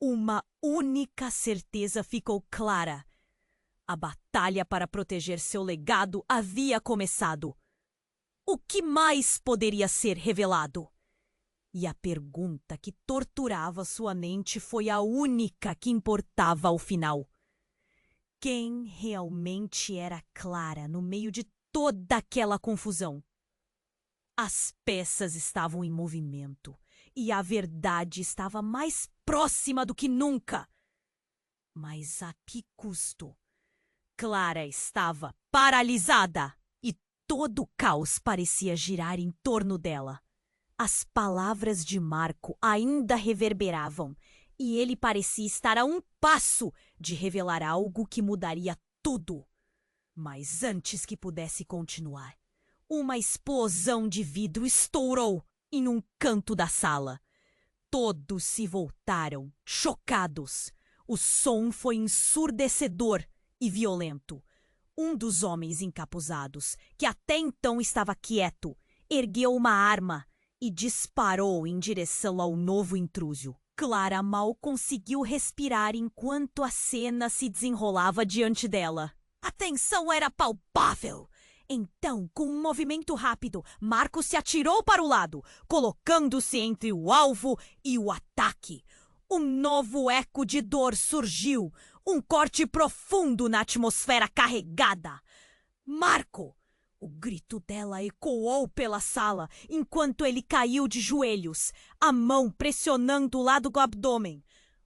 uma única certeza ficou clara. A batalha para proteger seu legado havia começado. O que mais poderia ser revelado? E a pergunta que torturava sua mente foi a única que importava ao final. Quem realmente era Clara no meio de toda aquela confusão? As peças estavam em movimento e a verdade estava mais próxima do que nunca. Mas a que custo? Clara estava paralisada e todo o caos parecia girar em torno dela. As palavras de Marco ainda reverberavam e ele parecia estar a um passo de revelar algo que mudaria tudo. Mas antes que pudesse continuar, uma explosão de vidro estourou em um canto da sala. Todos se voltaram, chocados. O som foi ensurdecedor e violento. Um dos homens encapuzados, que até então estava quieto, ergueu uma arma e disparou em direção ao novo intruso. Clara mal conseguiu respirar enquanto a cena se desenrolava diante dela. A tensão era palpável. Então, com um movimento rápido, Marco se atirou para o lado, colocando-se entre o alvo e o ataque. Um novo eco de dor surgiu, um corte profundo na atmosfera carregada. Marco! O grito dela ecoou pela sala, enquanto ele caiu de joelhos, a mão pressionando o lado do abdômen.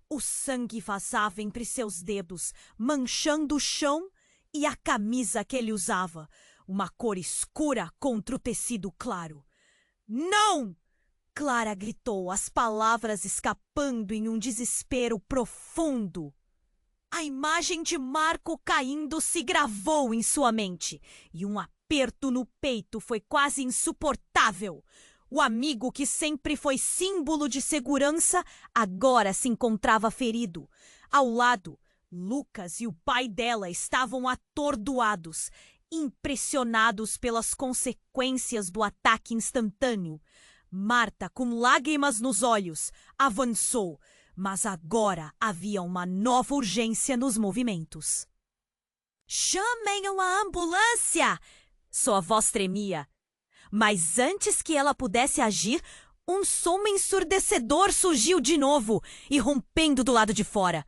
O sangue vazava entre seus dedos, manchando o chão e a camisa que ele usava, uma cor escura contra o tecido claro. Não! Clara gritou, as palavras escapando em um desespero profundo. A imagem de Marco caindo se gravou em sua mente, e um aperto no peito foi quase insuportável. O amigo que sempre foi símbolo de segurança agora se encontrava ferido. Ao lado, Lucas e o pai dela estavam atordoados. Impressionados pelas consequências do ataque instantâneo, Marta, com lágrimas nos olhos, avançou, mas agora havia uma nova urgência nos movimentos. "Chamem uma ambulância!" Sua voz tremia. Mas antes que ela pudesse agir, um som ensurdecedor surgiu de novo, irrompendo do lado de fora.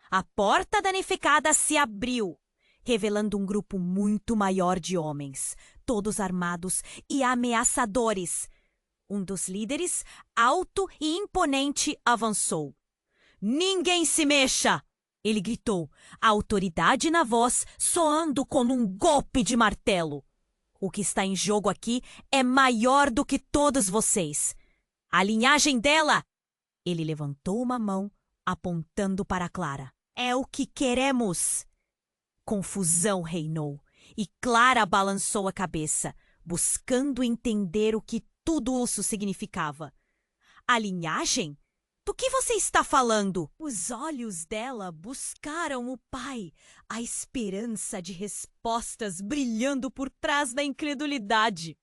A porta danificada se abriu, revelando um grupo muito maior de homens, todos armados e ameaçadores. Um dos líderes, alto e imponente, avançou. "Ninguém se mexa!" ele gritou, a autoridade na voz soando como um golpe de martelo. "O que está em jogo aqui é maior do que todos vocês. A linhagem dela!" Ele levantou uma mão, apontando para Clara. "É o que queremos!" Confusão reinou, e Clara balançou a cabeça, buscando entender o que tudo isso significava. "A linhagem? Do que você está falando?" Os olhos dela buscaram o pai, a esperança de respostas brilhando por trás da incredulidade.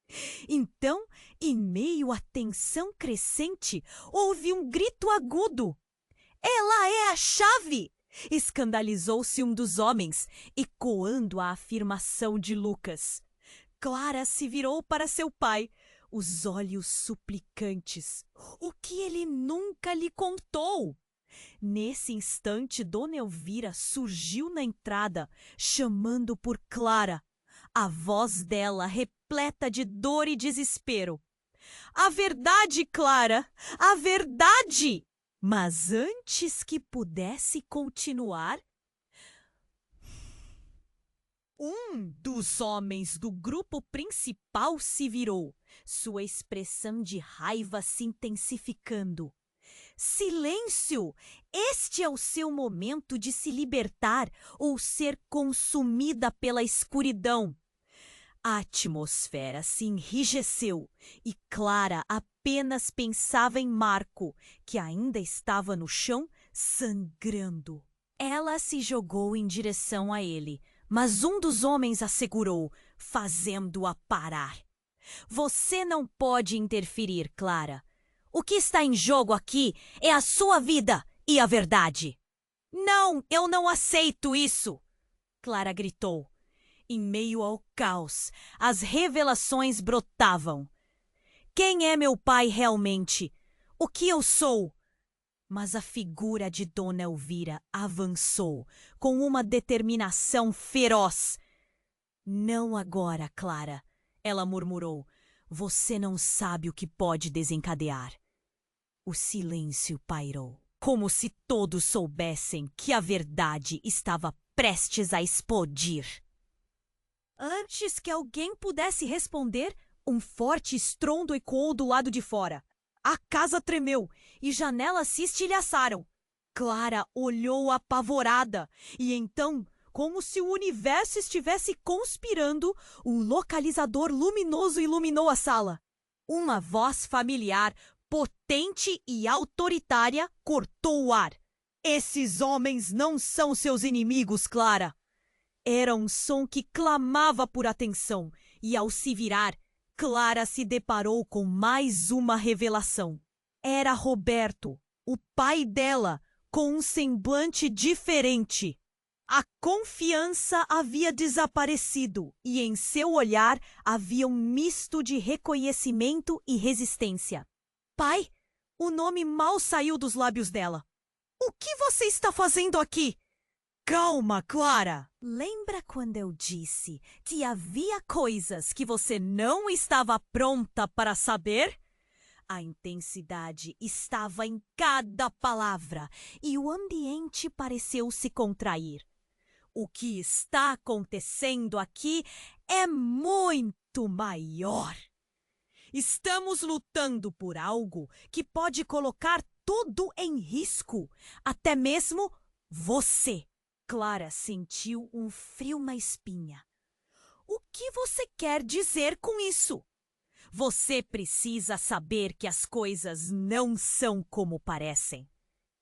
Então, em meio à tensão crescente, houve um grito agudo. "Ela é a chave!" Escandalizou-se um dos homens, ecoando a afirmação de Lucas. Clara se virou para seu pai, os olhos suplicantes. O que ele nunca lhe contou? Nesse instante, Dona Elvira surgiu na entrada, chamando por Clara, a voz dela repleta de dor e desespero. "A verdade, Clara! A verdade!" Mas antes que pudesse continuar, um dos homens do grupo principal se virou, sua expressão de raiva se intensificando. "Silêncio! Este é o seu momento de se libertar ou ser consumida pela escuridão." A atmosfera se enrijeceu e Clara apenas pensava em Marco, que ainda estava no chão, sangrando. Ela se jogou em direção a ele, mas um dos homens a segurou, fazendo-a parar. "Você não pode interferir, Clara. O que está em jogo aqui é a sua vida e a verdade." "Não, eu não aceito isso!" Clara gritou. Em meio ao caos, as revelações brotavam. Quem é meu pai realmente? O que eu sou? Mas a figura de Dona Elvira avançou, com uma determinação feroz. "Não agora, Clara," ela murmurou. "Você não sabe o que pode desencadear." O silêncio pairou, como se todos soubessem que a verdade estava prestes a explodir. Antes que alguém pudesse responder, um forte estrondo ecoou do lado de fora. A casa tremeu e janelas se estilhaçaram. Clara olhou apavorada e então, como se o universo estivesse conspirando, um localizador luminoso iluminou a sala. Uma voz familiar, potente e autoritária, cortou o ar. "Esses homens não são seus inimigos, Clara." Era um som que clamava por atenção, e ao se virar, Clara se deparou com mais uma revelação. Era Roberto, o pai dela, com um semblante diferente. A confiança havia desaparecido e em seu olhar havia um misto de reconhecimento e resistência. "Pai?" O nome mal saiu dos lábios dela. "O que você está fazendo aqui?" "Calma, Clara!" "Lembra quando eu disse que havia coisas que você não estava pronta para saber?" A intensidade estava em cada palavra e o ambiente pareceu se contrair. "O que está acontecendo aqui é muito maior. Estamos lutando por algo que pode colocar tudo em risco, até mesmo você." Clara sentiu um frio na espinha. "O que você quer dizer com isso?" "Você precisa saber que as coisas não são como parecem."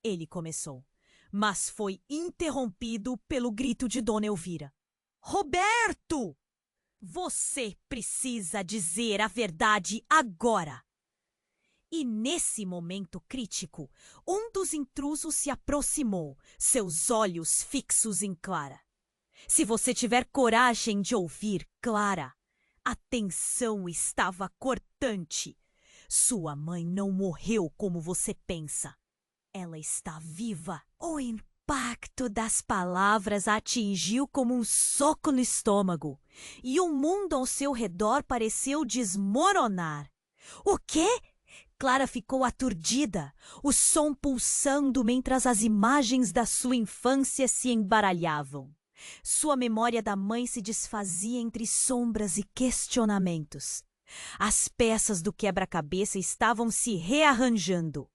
Ele começou, mas foi interrompido pelo grito de Dona Elvira. "Roberto!" Você precisa dizer a verdade agora. E nesse momento crítico, um dos intrusos se aproximou, seus olhos fixos em Clara. Se você tiver coragem de ouvir, Clara, a tensão estava cortante. Sua mãe não morreu como você pensa. Ela está viva. O impacto das palavras a atingiu como um soco no estômago, e o mundo ao seu redor pareceu desmoronar. O quê? Clara ficou aturdida, o som pulsando mentre as imagens da sua infância se embaralhavam. Sua memória da mãe se desfazia entre sombras e questionamentos. As peças do quebra-cabeça estavam se rearranjando.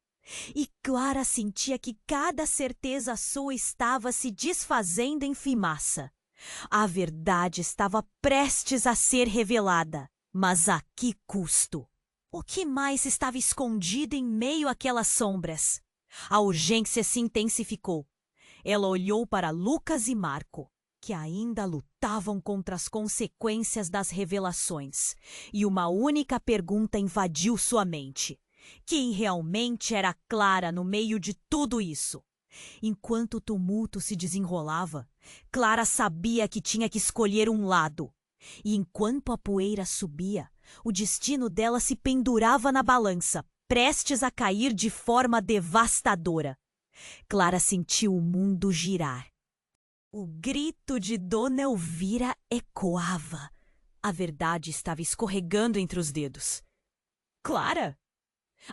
E Clara sentia que cada certeza sua estava se desfazendo em fumaça. A verdade estava prestes a ser revelada, mas a que custo? O que mais estava escondido em meio àquelas sombras? A urgência se intensificou. Ela olhou para Lucas e Marco, que ainda lutavam contra as consequências das revelações, e uma única pergunta invadiu sua mente. Quem realmente era Clara no meio de tudo isso? Enquanto o tumulto se desenrolava, Clara sabia que tinha que escolher um lado. E enquanto a poeira subia, o destino dela se pendurava na balança, prestes a cair de forma devastadora. Clara sentiu o mundo girar. O grito de Dona Elvira ecoava. A verdade estava escorregando entre os dedos. Clara!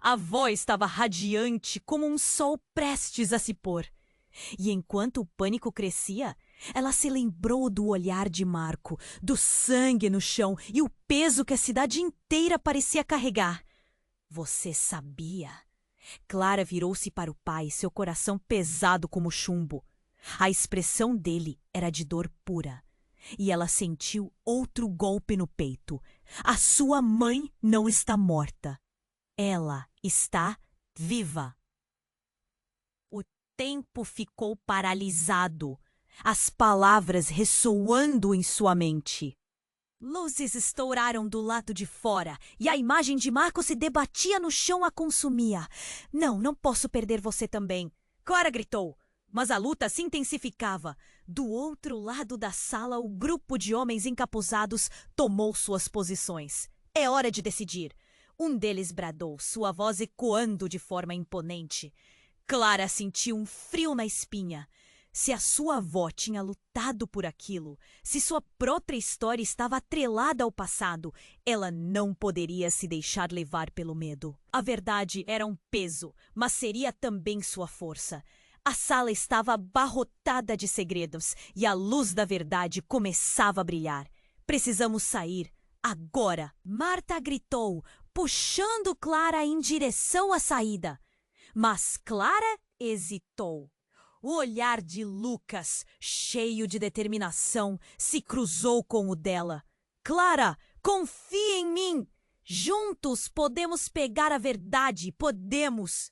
A avó estava radiante como um sol prestes a se pôr. E enquanto o pânico crescia, ela se lembrou do olhar de Marco, do sangue no chão e o peso que a cidade inteira parecia carregar. Você sabia? Clara virou-se para o pai, seu coração pesado como chumbo. A expressão dele era de dor pura. E ela sentiu outro golpe no peito. A sua mãe não está morta. Ela está viva. O tempo ficou paralisado, as palavras ressoando em sua mente. Luzes estouraram do lado de fora e a imagem de Marco se debatia no chão a consumia. Não posso perder você também. Clara gritou, mas a luta se intensificava. Do outro lado da sala, o grupo de homens encapuzados tomou suas posições. É hora de decidir. Um deles bradou, sua voz ecoando de forma imponente. Clara sentiu um frio na espinha. Se a sua avó tinha lutado por aquilo, se sua própria história estava atrelada ao passado, ela não poderia se deixar levar pelo medo. A verdade era um peso, mas seria também sua força. A sala estava abarrotada de segredos e a luz da verdade começava a brilhar. Precisamos sair. Agora! Marta gritou, puxando Clara em direção à saída. Mas Clara hesitou. O olhar de Lucas, cheio de determinação, se cruzou com o dela. Clara, confie em mim! Juntos podemos pegar a verdade, podemos!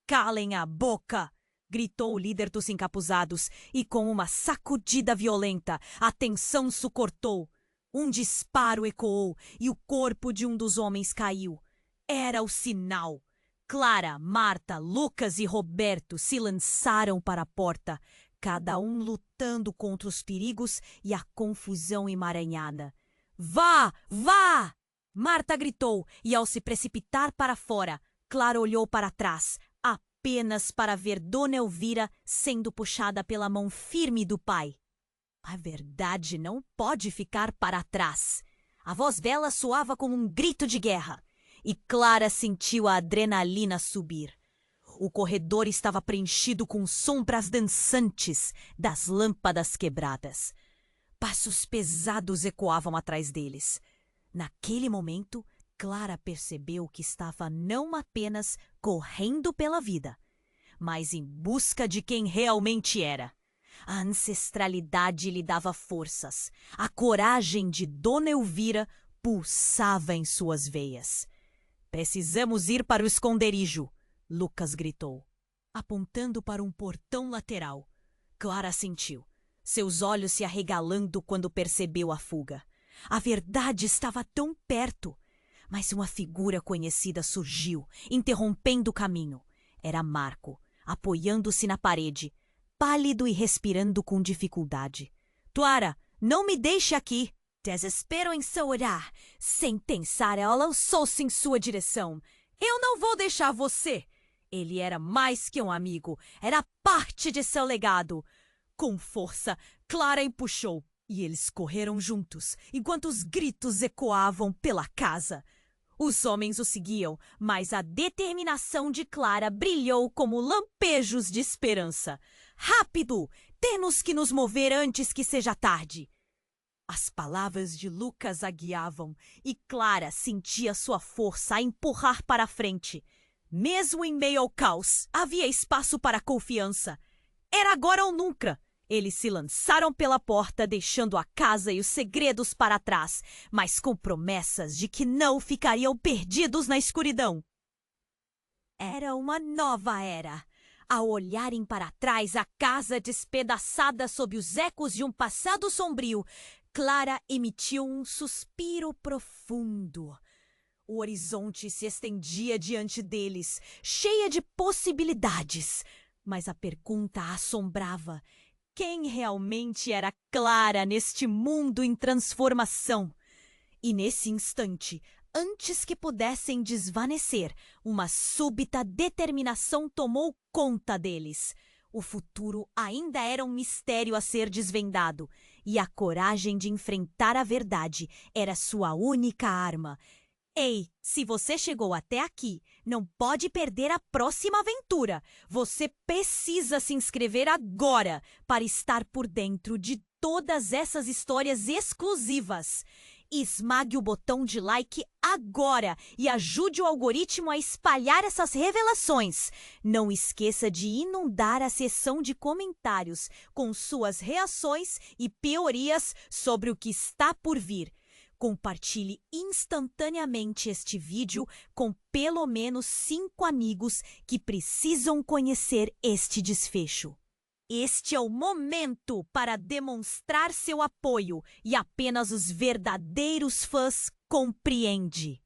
Calem a boca! Gritou o líder dos encapuzados, e com uma sacudida violenta, a tensão sucortou. Um disparo ecoou e o corpo de um dos homens caiu. Era o sinal. Clara, Marta, Lucas e Roberto se lançaram para a porta, cada um lutando contra os perigos e a confusão emaranhada. Vá! Vá! Marta gritou e, ao se precipitar para fora, Clara olhou para trás, apenas para ver Dona Elvira sendo puxada pela mão firme do pai. A verdade não pode ficar para trás. A voz dela soava como um grito de guerra. E Clara sentiu a adrenalina subir. O corredor estava preenchido com sombras dançantes das lâmpadas quebradas. Passos pesados ecoavam atrás deles. Naquele momento, Clara percebeu que estava não apenas correndo pela vida, mas em busca de quem realmente era. A ancestralidade lhe dava forças. A coragem de Dona Elvira pulsava em suas veias. Precisamos ir para o esconderijo, Lucas gritou, apontando para um portão lateral. Clara sentiu, seus olhos se arregalando quando percebeu a fuga. A verdade estava tão perto. Mas uma figura conhecida surgiu, interrompendo o caminho. Era Marco, apoiando-se na parede, pálido e respirando com dificuldade. Tuara, não me deixe aqui! Desespero em seu olhar. Sem pensar, ela lançou-se em sua direção. Eu não vou deixar você! Ele era mais que um amigo, era parte de seu legado. Com força, Clara empuxou, e eles correram juntos, enquanto os gritos ecoavam pela casa. Os homens o seguiam, mas a determinação de Clara brilhou como lampejos de esperança. Rápido! Temos que nos mover antes que seja tarde! As palavras de Lucas a guiavam, e Clara sentia sua força a empurrar para a frente. Mesmo em meio ao caos, havia espaço para a confiança. Era agora ou nunca! Eles se lançaram pela porta, deixando a casa e os segredos para trás, mas com promessas de que não ficariam perdidos na escuridão. Era uma nova era. Ao olharem para trás a casa despedaçada sob os ecos de um passado sombrio, Clara emitiu um suspiro profundo. O horizonte se estendia diante deles, cheia de possibilidades. Mas a pergunta a assombrava: quem realmente era Clara neste mundo em transformação? E nesse instante, antes que pudessem desvanecer, uma súbita determinação tomou conta deles. O futuro ainda era um mistério a ser desvendado, e a coragem de enfrentar a verdade era sua única arma. Ei, se você chegou até aqui, não pode perder a próxima aventura. Você precisa se inscrever agora para estar por dentro de todas essas histórias exclusivas. Esmague o botão de like agora e ajude o algoritmo a espalhar essas revelações. Não esqueça de inundar a seção de comentários com suas reações e teorias sobre o que está por vir. Compartilhe instantaneamente este vídeo com pelo menos 5 amigos que precisam conhecer este desfecho. Este é o momento para demonstrar seu apoio e apenas os verdadeiros fãs compreendem.